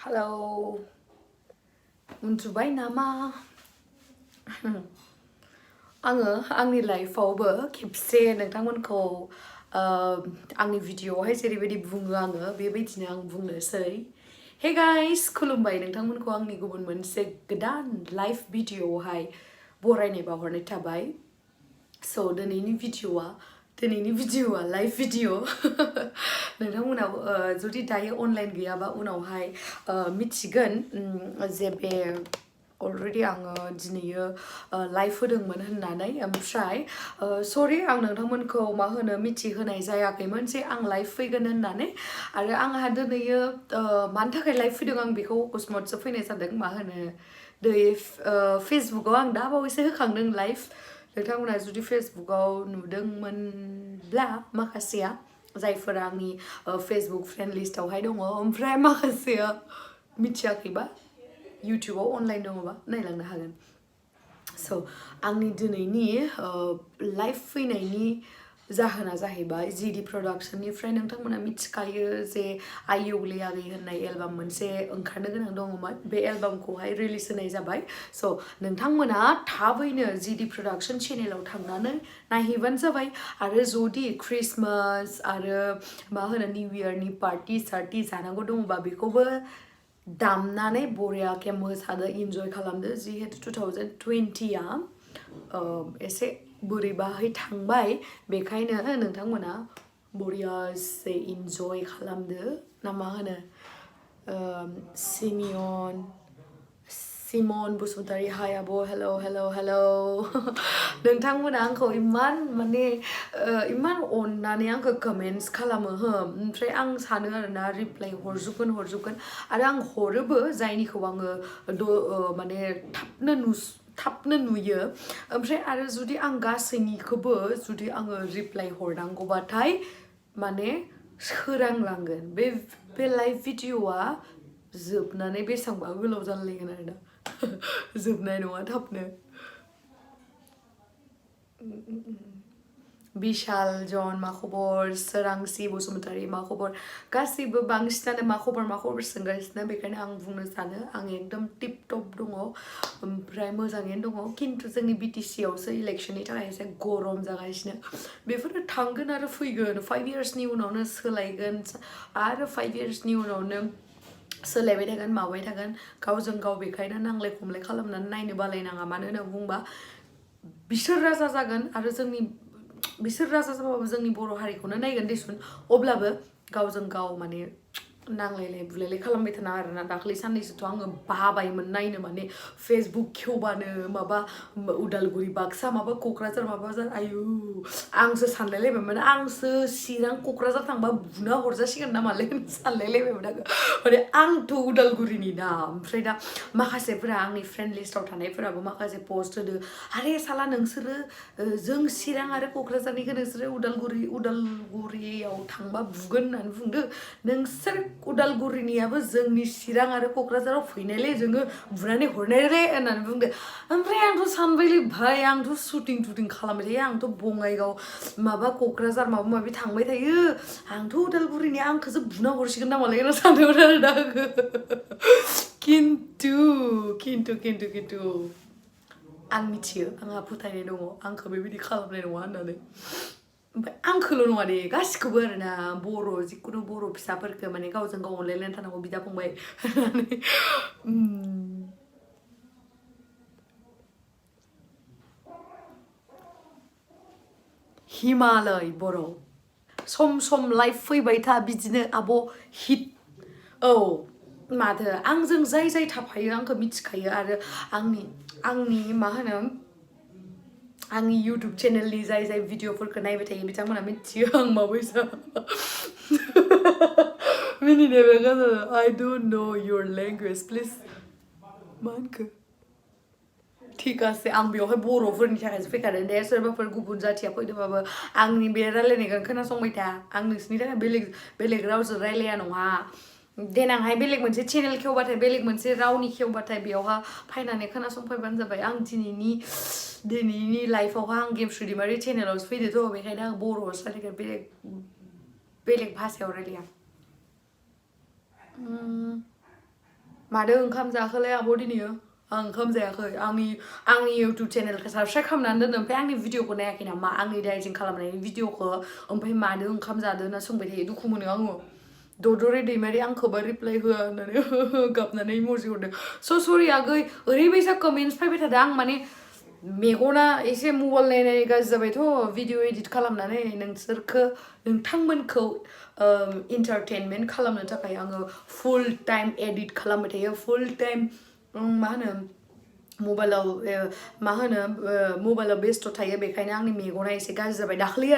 Hello, उन्दुबाय नामा? आङो आंनि लाइफआवबो खेबसे नोंथांमोनखौ आंनि भिडिअआवहाय जेरैबायदि बुङो आङो बेबायदिनो आं बुंनोसै। हे गाइस, खुलुमबाय नोंथांमोनखौ आंनि गुबुन मोनसे गोदान लाइभ भिडिअआवहाय बरायनाय बावहरनाय थाबाय। स' दिनैनि भिडिअआ लाइभ भिडिअ नोंथांमोनाव जुदि दायो अनलाइन गैयाबा उनावहाय मिथिगोन जे बे अलरेडि आङो दिनैयो लाइभ होदोंमोन होननानै ओमफ्राय सरि आं नोंथांमोनखौ मा होनो मिथिहोनाय जायाखैमोन जे आं लाइभ फैगोन होननानै आरो आंहा दिनैयो मानि थाखाय लाइभ फैदों आं बेखौ अकस्मातसो फैनाय जादों मा होनो फेसबुकआव आं दा बावैसो होखांदों लाइभ नोंथांमोना जुदि फेसबुकआव नुदोंमोनब्ला माखासेया जायफोरा आंनि फेसबुक फ्रेन्ड लिस्टआवहाय दङ ओमफ्राय माखासेया मिथियाखैबा इउटुबाव अनलाइन दङबा नायलांनो हागोन। स' आंनि दिनैनि लाइभ फैनायनि जाहोना जाहैबाय जिडि प्रडाक्शननिफ्राय नोंथांमोना मिथिखायो जे आयौले आगै होननाय एलबाम मोनसे ओंखारनो गोनां दङमोन बे एलबामखौहाय रिलिज होनाय जाबाय। स' नोंथांमोना थाबैनो जिडि प्रडाक्शन चेनेलाव थांनानै नायहैबानो जाबाय आरो जुदि क्रिसमास आरो मा होनो निउ इयारनि पार्टि सार्टि जानांगौ दङबा बेखौबो दामनानै बरियाके मोसादो इन्जय खालामदो जिहेतु 2020आ एसे बोरैबाहै थांबाय बेखायनो नोंथांमोना बरियासे इन्जय खालामदो ना मा होनो सिमन बसुमतारी हाय आब' हेलौ हेलौ हेलौ नोंथांमोना आंखौ इमान माने इमान अननानै आंखौ कमेन्ट्स खालामो हो ओमफ्राय आं सानो आरोना रिप्लाइ हरजोबगोन आरो आं हरोबो जायनिखौ आङो माने थाबनो नुयो ओमफ्राय आरो जुदि आं गासैनिखौबो जुदि आङो रिप्लाइ हरनांगौबाथाय माने सोरांलांगोन बे लाइभ भिडिअआ जोबनानै बेसेबांबा गोलाव जालायगोन आरोना जोबनाय नङा थाबनो। बिशाल जन मा खबर सोरांसि बसुमतारी मा खबर गासैबो बांसिनानो मा खबर सोंगासिनो बेखायनो आं बुंनो सानो आं एकदम टिप टप दङ ओमफ्राय मोजाङैनो दङ खिन्थु जोंनि बिटिसि आवसो इलेक्शननि थाखाय एसे गरम जागासिनो बेफोरो थांगोन आरो फैगोन 5 इयार्सनि उनावनो सोलायगोन आरो 5 इयार्सनि उनावनो सोलायबाय थागोन माबाय थागोन गावजों गाव बेखायनो नांलाय खमलाय खालामनानै नायनो बालायनाङा मानो होनना बुंबा बिसोर राजा जागोन आरो बिसोर राजा जाबाबो जोंनि बर' हारिखौनो नायगोन देसुन अब्लाबो गावजों गाव माने नांलायलाय बुलायलाय खालामबाय थाना आरोना दाख्लै साननैसोथ' आङो बाबायमोन नायनो माने फेसबुक खेवबानो माबा उदालगुरि बाक्सा माबा क'क्राझार माबा आयु आंसो सानलायलायबायमोन आंसो चिरां क'क्राझार थांबा बुना हरजासिगोन नामालै सानलायलायबायमोन आङो माने आंथ' उदालगुरिनि ना ओमफ्राय दा माखासेफोरा आंनि फ्रेन्ड लिस्टआव थानायफोराबो माखासे पस्ट होदो आरे साला नोंसोरो जों चिरां आरो क'क्राझारनिखौ नोंसोरो उदालगुरियाव थांबा बुगोन होननानै बुंदो नोंसोर उदालगुरिनियाबो जोंनि चिरां आरो क'क्राझाराव फैनायलै जोङो बुनानै हरनायलै होननानै बुंदो ओमफ्राय आंथ' सानबायलै भाई आंथ' शुटिं खालामबाय थायो आंथ' बङाइगाव माबा क'क्राझार माबा माबि थांबाय थायो आंथ' उदालगुरिनि आंखौसो बुना हरसिगोन नामालै होनना सानदोंमोन आरो दा खिन्थु आं मिथियो आंहा फोथायनाय दङ आंखौ बेबायदि खालामनाय नङा होननानै ओमफ्राय आंखौल' नङा दे गासिखौबो आरोना जिखुनु बर' फिसाफोरखौ माने गावजों गाव अनलायनानै थानांगौ बिदा फंबाय होननानै हिमालय बर' सम लाइभ फैबाय था बिदिनो आब' हिट औ माथो आंजों जाय थाफायो आंखौ मिथिखायो आरो आंनि मा होनो आंनि इउटुब चेनेलनि जाय भिडिअफोरखौ नायबाय थायो बिथांमोना मिथियो आं माबायसा मिनिनाय जादों I don't know your language please मा होनखो ठीक आसे आं बेवहाय बर'फोरनि थाखायसो फैखादों दे सोरबाफोर गुबुन जाथिया फैदोंबाबो आंनि बे रायलायनायखौ खोनासंबाय था आं नोंसिनि थाखाय बेलेग रावजों रायलाया नङा देनांहाय बेलेग मोनसे चेनेल खेवबाथाय बेलेग मोनसे रावनि खेवबाथाय बेयावहा फैनानै खोनासंफैबानो जाबाय आं दिनैनि लाइफआवहा आं गेमस्रि दैमारि चेनेलावसो फैदोंथ' बेखायनो आं बर'आवसो रायलायगोन बेलेग भाषायाव रायलाया मादो ओंखाम जाखोलाय आब' दिनैयो आं ओंखाम जायाखै आंनि इउटुब चेनेलखौ साबस्क्राइब खालामनानै दोन ओमफ्राय आंनि भिडिअखौ नायाखै नामा आंनि डाइटिं खालामनायनि भिडिअखौ ओमफ्राय मादो ओंखाम जादो होनना सोंबाय थायो दुखु मोनो आङो ददरे दैमारि आंखौबा रिप्लाइ होआ होननानै गाबनानै इम'जि हरदों स' सरि आगै ओरैबायसा कमेन्ट्स फैबाय थादों आं माने मेगना एसे मबाइल नायनाय गाज्रि जाबायथ' भिडिअ एडिट खालामनानै नोंथांमोनखौ इन्टारटेनमेन्ट खालामनो थाखाय आङो फुल टाइम एडिट खालामबाय थायो फुल टाइम मा होनो मबाइलाव बेस्थ' थायो बेखायनो आंनि मेगना एसे गाज्रि जाबाय दाख्लै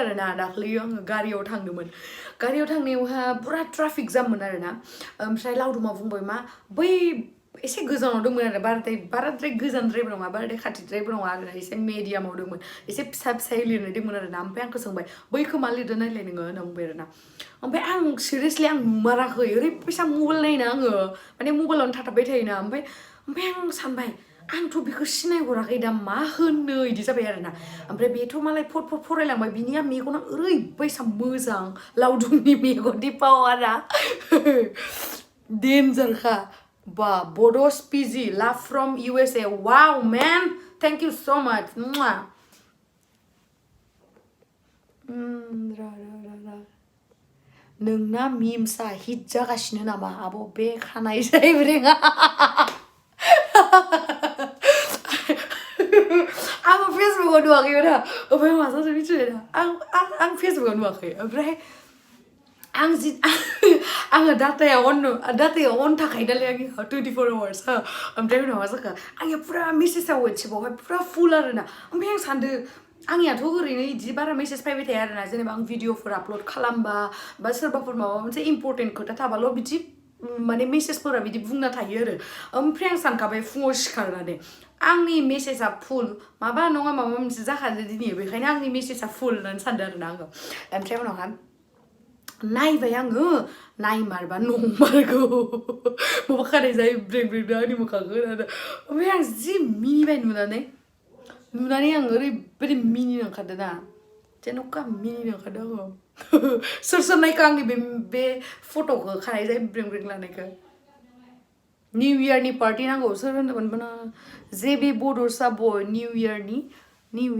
आङो गारियाव थांदोंमोन गारियाव थांनायावहा पुरा ट्राफिक जाममोन आरोना ओमफ्राय लावदुमा बुंबाय मा बै एसे गोजानाव दंमोन आरो बाराद्राय गोजानद्रायबो नङा बाराद्राय खाथिद्रायबो नङा आरोना एसे मेडियामाव दंमोन एसे फिसा फिसायै लिरनाय दंमोन आरोना ओमफ्राय आंखौ सोंबाय बैखौ मा लिरदों नायलाय नोङो होनना बुंबाय आरोना ओमफ्राय आं सिरियासलि आं नुमाराखै ओरैबायसा मबाइल नायना आङो माने मबाइलावनो थाथाबबाय थायोना ओमफ्राय आं सानबाय आंथ' बेखौ सिनायहराखै दा मा होनो इदि जाबाय आरोना ओमफ्राय बेथ' मालाय फट फरायलांबाय बिनिया मेगना ओरैबायसा मोजां लावदुमनि मेगननि पावारा डेन्जारखा बा बड'स पिजि लाभ फ्रम USA वाव मेन थेंक इउ स' माच नोंना मिम्सआ हिट जागासिनो नामा आब' बे खानाय जायब्रेङा आङो फेसबुकआव नुवाखैमोन ओमफ्राय मा जादों मिथिबाय ना आं फेसबुकआव नुवाखै ओमफ्राय आङो डाटाया अन थाखायो नालाय आंनिया 24 आवार्स ओमफ्राय उनाव मा जाखो आंनिया पुरा मेसेजआ वाट्सएपआवहाय पुरा फुल आरोना ओमफ्राय आं सानदों आंनियाथ' ओरैनो इदि बारा मेसेज फैबाय थाया आरोना जेनेबा आं भिडिअफोर आपल'ड खालामबा बा सोरबाफोर माबा मोनसे इम्परटेन्ट खोथा थाबाल' बिदि माने मेसेजफोरा बिदि बुंना थायो आरो ओमफ्राय आं सानखाबाय फुङाव सिखारनानै आंनि मेसेजआ फुल माबा नङा माबा मोनसे जाखादो दिनै बेखायनो आंनि मेसेजआ फुल होननानै सानदों आरोना आङो ओमफ्राय उनावहा नायबाय आङो नायमारबा नंमारगौ माबा खानाय जायो ब्रें ब्रेंनो आंनि मोखांखौ होननानै ओमफ्राय आं जि मिनिबाय नुनानै आं ओरैबायदि मिनिनो ओंखारदों ना जेन'का मिनिनो ओंखारदों आङो सोर नायखो आंनि बे फट'खौ खानाय जायो ब्रें ब्रें लानायखौ निउ इयारनि पार्टि नांगौ सोर होनदोंमोनबा जे बे बड'सा बय निउ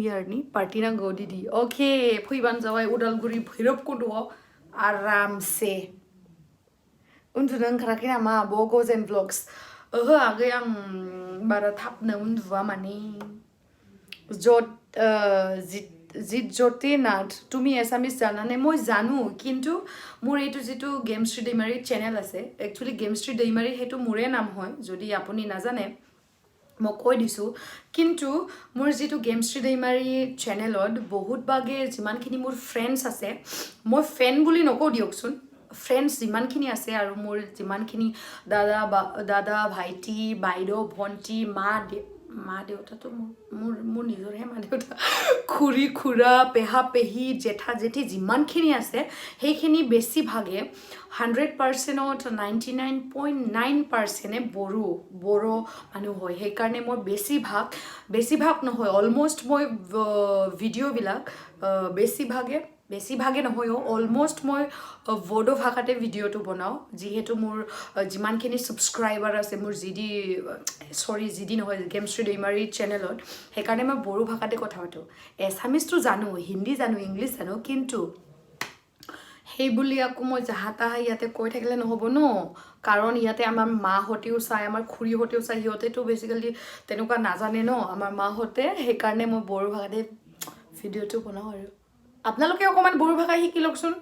इयारनि पार्टि नांगौ दिदि अके फैबानो जाबाय उदालगुरि भैरब कुन्द'आव आरामसे उन्दुनो ओंखाराखै नामा आब' गजेन ब्लग्स ओहो आगै आं बारा थाबनो उन्दुवा माने জিৎজ্যোতিনাথ তুমি এছামিছ জানানে মই জানো কিন্তু মোৰ এইটো যিটো গেমশ্ৰী দৈমাৰী চেনেল আছে একচুৱেলি গেমশ্ৰী দৈমাৰী সেইটো মোৰে নাম হয় যদি আপুনি নাজানে মই কৈ দিছোঁ কিন্তু মোৰ যিটো গেমশ্ৰী দৈমাৰী চেনেলত বহুত ভাগে যিমানখিনি মোৰ ফ্ৰেণ্ডছ আছে মই ফেন বুলি নকওঁ দিয়কচোন ফ্ৰেণ্ডছ যিমানখিনি আছে আৰু মোৰ যিমানখিনি দাদা ভাইটি বাইদেউ ভণ্টি মা দেউতাটো মোৰ নিজৰহে মা দেউতা খুৰী খুৰা পেহা পেহী জেঠা জেঠি যিমানখিনি আছে সেইখিনি বেছিভাগে 100%ত 99.9%ে বড়ো মানুহ হয় সেইকাৰণে মই বেছিভাগ নহয় অলমষ্ট মই ভিডিঅ'বিলাক বেছিভাগে নহয় অলমষ্ট মই বড়ো ভাষাতে ভিডিঅ'টো বনাওঁ যিহেতু মোৰ যিমানখিনি ছাবস্ক্ৰাইবাৰ আছে মোৰ জিডি নহয় গেমশ্ৰী দৈমাৰী চেনেলত সেইকাৰণে মই বড়ো ভাষাতে কথা পাতোঁ এছামিজটো জানো হিন্দী জানো ইংলিছ জানো কিন্তু সেই বুলি আকৌ মই যাহা তাহা ইয়াতে কৈ থাকিলে নহ'ব ন কাৰণ ইয়াতে আমাৰ মাহঁতেও চায় আমাৰ খুৰীহঁতেও চায় সিহঁতেতো বেছিকেলি তেনেকুৱা নাজানে ন আমাৰ মাহঁতে সেইকাৰণে মই বড়ো ভাষাতে ভিডিঅ'টো বনাওঁ আৰু আপোনালোকে অকণমান বড়ো ভাষা শিকি লওকচোন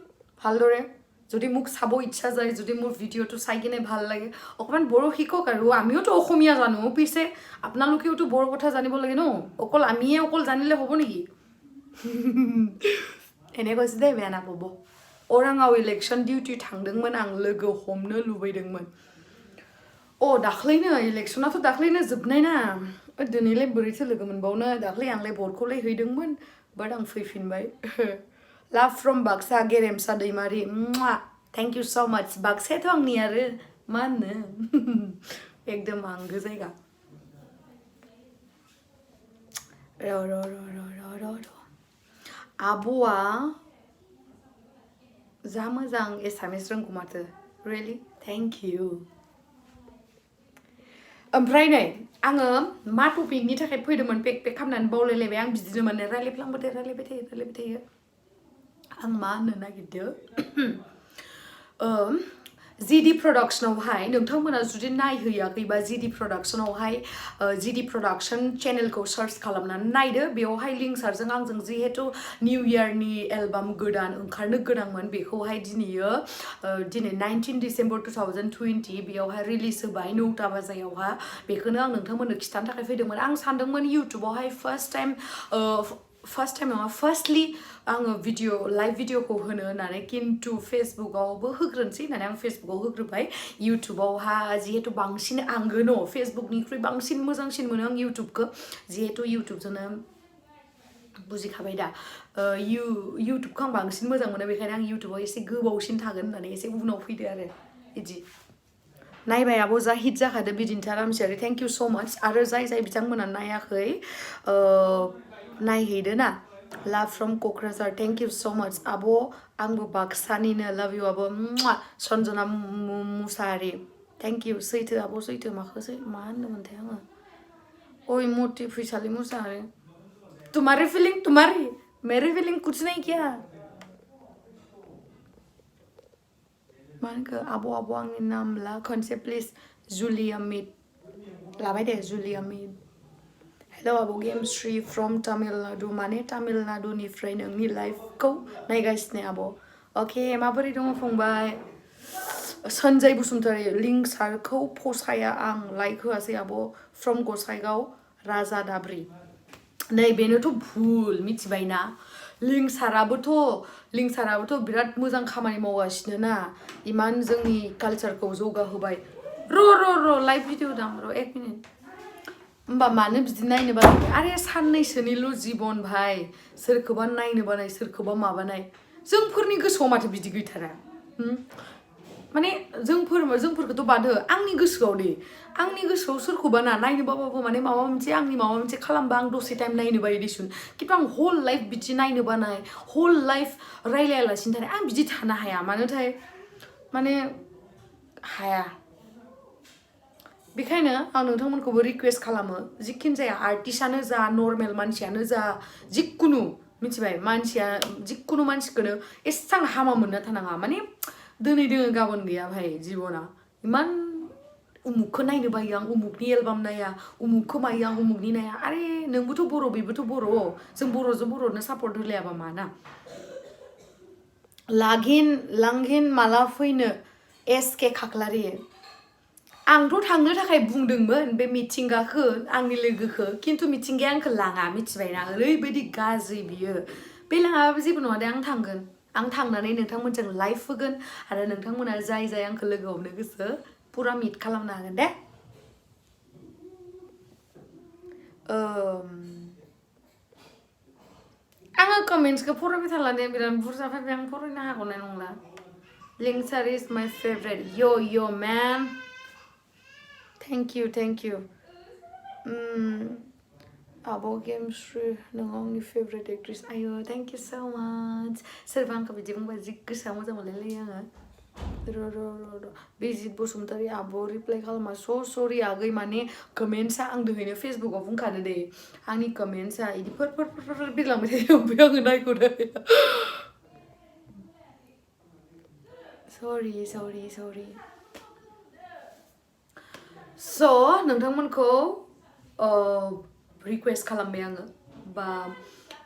ভালদৰে যদি মোক চাব ইচ্ছা যায় যদি মোৰ ভিডিঅ'টো চাই কিনে ভাল লাগে অকণমান বড়ো শিকক আৰু আমিওতো অসমীয়া জানো পিছে আপোনালোকেওতো বড়ো কথা জানিব লাগে ন আমিয়ে জানিলে হ'ব নেকি এনে কৈছে দেই বেয়া নাপাব अराङाव इलेक्सन डिउटि थांदोंमोन आं लोगो हमनो लुबैदोंमोन दाख्लैनो इलेक्सनाथ' दाख्लैनो जोबनाय ना दिनैलाय बोरैथो लोगो मोनबावनो दाख्लै आंलाय भटखौलाय हैदोंमोन बाट आं फैफिनबाय लाभ फ्रम बाक्सा गेरेमसा दैमारि थेंक इउ स' माच बाक्सायाथ' आंनि आरो मा होनो एकदम आंगो जायगा र आब'आ जा मोजां एसामिस रोंगौ माथो रियेलि थेंक इउ ओमफ्राय नै आङो मा टपिकनि थाखाय फैदोंमोन पेक खालामनानै बावलायलायबाय आं बिदिनो माने रायलायफ्लांबाथाय रायलायबाय थायो आं मा होननो नागिरदों जिडि प्रडाक्शनावहाय नोंथांमोना जुदि नायहैयाखैबा जिडि प्रडाक्शनावहाय जिडि प्रडाक्शन चेनेलखौ सार्च खालामनानै नायदो बेवहाय लिंसारजों आंजों जिहेतु निउ इयारनि एलबाम गोदान ओंखारनो गोनांमोन बेखौहाय दिनै 19 डिसेम्बर 2020 बेयावहाय रिलिज होबाय 9टा बाजायावहा बेखौनो आं नोंथांमोननो खिथानो थाखाय फैदोंमोन आं सानदोंमोन इउटुबावहाय फार्स्ट टाइम नङा फार्स्टलि आङो लाइभ भिडिअखौ होनो होननानै खिन्थु फेसबुकआवबो होग्रोनोसै होननानै आं फेसबुकआव होग्रोबाय इउटुबावहा जिहेतु बांसिन आंगो न फेसबुकनिख्रुइ बांसिन मोजांसिन मोनो आं इउटुबखौ जिहेतु इउटुबजोंनो बुजिखाबाय दा इउटुबखौ आं बांसिन मोजां मोनो बेखायनो आं इउटुबाव एसे गोबावसिन थागोन होननानै एसे उनाव फैदो आरो बिदि नायबाय आब' जा hit जाखादो Bidintha Ramsiyari thank you स' माच आरो जाय बिथांमोना नायाखै नायहैदो ना लाभ फ्रम क'क्राझार थेंक इउ स' माच आब' आंबो बाक्सानिनो लाभ इउ आब' सन्जना मुसाहारि थेंक इउ सैथो आब' सैथो मा होनदोंमोनथाय आङो ओइ मति फैसालि मुसाहारि तुम्हारी फीलिंग तुम्हारी मेरी फीलिंग कुछ नहीं किया मा होनखो आब' आंनि नाम ला खनसे प्लिज जुलिया मिट लाबाय दे जुलिया मिट हेलो आब' गेमश्री फ्रम तामिलनाडु माने तामिलनाडुनिफ्राय नोंनि लाइफखौ नायगासिनो आब' अके माबोरै दङ फंबाय सन्जय बसुमतारी लिंसारखौ फसाया आं लाइक होआसै आब' फ्रम गसाइगाव राजा दाब्रि नै बेनोथ' भुल मिथिबायना लिंसाराबोथ' बिराद मोजां खामानि मावगासिनो ना इमान जोंनि कालचारखौ जौगाहोबाय र' लाइभ भिडिअ दाम र' 1 मिनिट होमबा मानो बिदि नायनो बानाय आरे साननैसोनिल' जिबन भाई सोरखौबा नायनो बानाय सोरखौबा माबानाय जोंफोरनि गोसोआव माथो बिदि गैथारा माने जोंफोरखौथ' बाद हो आंनि गोसोआव सोरखौबा नायनो बाबाबो माने माबा मोनसे खालामबा आं दसे टाइम नायनो बायो दिसुन खिन्थु आं हल लाइफ बिदि नायनो बानाय हल लाइफ रायलायालासिनो थानाय आं बिदि थानो हाया मानोथाय माने हाया बेखायनो आं नोंथांमोनखौबो रिक्वेस्ट खालामो जिखिन जाया आर्टिस्टआनो जा नर्मेल मानसियानो जा जिखुनु मिथिबाय मानसिया जिखुनु मानसिखौनो एसां हामा मोनना थानाङा माने दिनै दोङो गाबोन गैया भाई जिबना इमान उमुखखौ नायनो बायो आं उमुकनि एलबाम नाया उमुकखौ मायो आं उमुकनि नाया आरे नोंबोथ' बर' बेबोथ' बर' जों बर'नो सापर्ट होलायाबा माना लांघिन माला फैनो SK खाख्लारि आंथ' थांनो थाखाय बुंदोंमोन बे मिथिंगाखौ आंनि लोगोखौ खिन्थु मिथिंगाया आंखौ लाङा मिथिबायना ओरैबायदि गाज्रि बियो बे लाङाबो जेबो नङा दे आं थांगोन आं थांनानै नोंथांमोनजों लाइभ होगोन आरो नोंथांमोना जाय आंखौ लोगो हमनो गोसो पुरा मिट खालामनो हागोन दे आङो कमेन्ट्सखौ फरायबाय थाला दे बिराद बुरजा फैबाय आं फरायनो हागौनाय नंला लिंसार इज माय favourite yo man thank you आब' गेमश्री नों आंनि फेभरेट एक्ट्रेस आयो थैंक यू सो माच सोरबा आंखौ बिदि बुंबा जि गोसोआ मोजां मोनलायलायो आङो र' बिजित बसुमतारी आब' रिप्लाइ खालामा सरि आगै माने कमेन्ट्सआ आं दोहैनो फेसबुकआव बुंखादो दे आंनि कमेन्ट्सआ बिदि फोर बिरलांबाय थायो ओमफ्राय आङो नायख'नो हाया सरि स' नोंथांमोनखौ रिक्वेस्ट खालामबाय आङो बा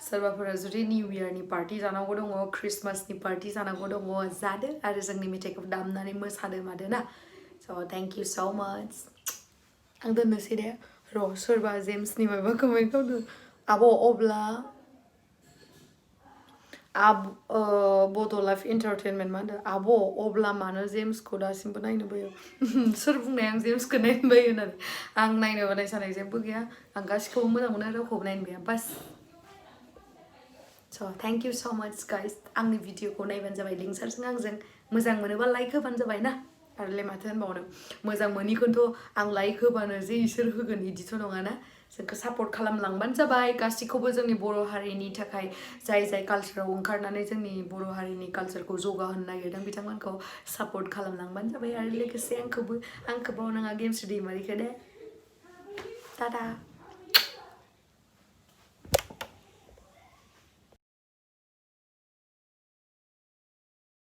सोरबाफोरा जुदि निउ इयारनि पार्टि जानांगौ दङ क्रिसमासनि पार्टि जानांगौ दङ जादो आरो जोंनि मेथाइखौ दामनानै मोसादो मादो ना स' थेंक इउ स' माच आं दोननोसै दे र' सोरबा जेम्सनि माबा कमेन्ट खालामदों आब' अब्ला बड' लाइफ एन्टारटेनमेन्ट मा होनदों आब' अब्ला मानो जेम्सखौ दासिमबो नायनो बायो सोर बुंनाय आं जेम्सखौ नायनो बायो होननानै आं नायनो बानाय सानाय जेबो गैया आं गासिखौबो मोजां मोनो रावखौबो नायनो बाया बास स' थेंक इउ स' माच गाइस आंनि भिडिअखौ नायबानो जाबाय लिंसारजों आंजों मोजां मोनोबा लाइक होबानो जाबाय ना आरोलाय माथो होनबावनो मोजां मोनिखौथ' आं लाइक होबानो जे इसोर होगोन बिदिथ' नङाना जोंखौ सापर्ट खालामलांबानो जाबाय गासिखौबो जोंनि बर' हारिनि थाखाय जाय कालचाराव ओंखारनानै जोंनि बर' हारिनि कालचारखौ जौगाहोनो नागिरदों बिथांमोनखौ सापर्ट खालामलांबानो जाबाय आरो लोगोसे आंखौ बावनाङा गेमस्रि दैमारिखौ दे टाटा